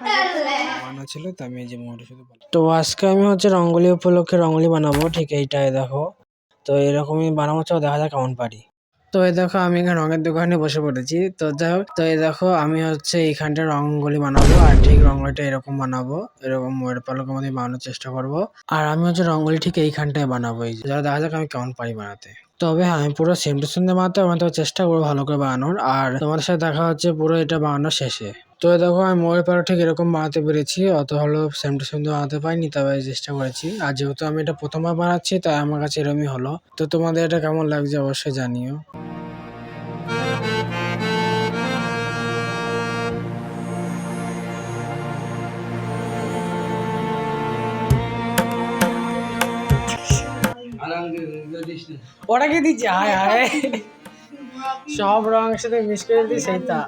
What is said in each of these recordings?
বানানো ছিল, তো আমি এই যে মোটা শুধু তো আজকে আমি হচ্ছে রঙ্গোলি উপলক্ষে রঙ্গোলি বানাবো, ঠিক এইটাই দেখো। তো এরকমই বানাবো, চাও দেখা যাক কেমন পারি। তো এই দেখো আমি এখানে রঙের দোকানে বসে পড়েছি। তো যাই হোক, তো এই দেখো আমি হচ্ছে এইখানটা রঙ্গোলি বানাবো, আর ঠিক রঙ্গোলিটা এরকম বানাবো, এরকম ময়ূর পালকের মধ্যে বানানোর চেষ্টা করবো। আর আমি হচ্ছে রঙ্গোলি ঠিক এইখানটায় বানাবো, এই যে দেখা যাক আমি কেমন পারি বানাতে। তবে হ্যাঁ, আমি পুরো সেম টু সেম বানাতে হবে, তো চেষ্টা করবো ভালো করে বানানোর। আর তোমাদের সাথে দেখা হচ্ছে পুরো এটা বানানোর শেষে। তো দেখো আমি ময়ূর পালক ঠিক এরকম বানাতে পেরেছি, অত হলো সেম টু সেম বানাতে পারিনি, তবে চেষ্টা করেছি। আর যেহেতু আমি এটা প্রথমবার বানাচ্ছি, তাই আমার কাছে এরকমই হলো। তো তোমাদের এটা কেমন লাগছে অবশ্যই জানিও। ওটা কি দিচ্ছে? হায় হায়, সব রং সাথে মিক্স করে দিই সেইটা।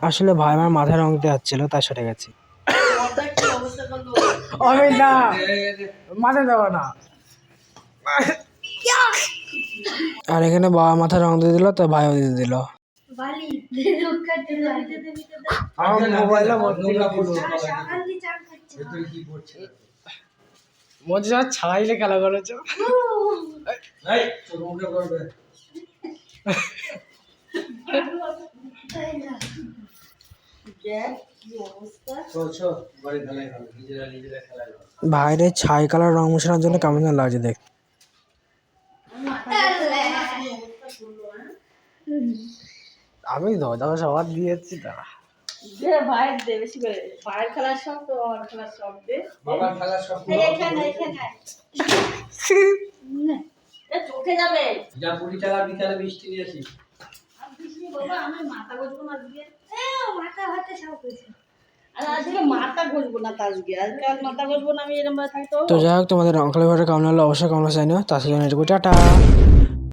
আসলে ভাই আমার মাথায় রং দিতে যাচ্ছিল, তাই সরে গেছি। আমি না, মাথায় দেবো না। আর এখানে বাবা মাথায় রং দিয়ে দিল, তো ভাইও দিয়ে দিল। ছাড়াইলে খেলা করেছো। বাইরে ছাই কালার রং মেশানোর জন্য কেমন যেন লাগছে দেখতে। আমি দাদা সবার দিয়েছি, তারা চোখে যাবে যা পুরি চালা বিকালে বৃষ্টি দিয়েছি। মাথা ঘষবো না আজকে, মাথা হাতে সব হয়েছে। তো যাই হোক, তোমাদের রং কালার কেমন হলো অবশ্যই কমেন্টে জানিও। তার সাথে টাটা।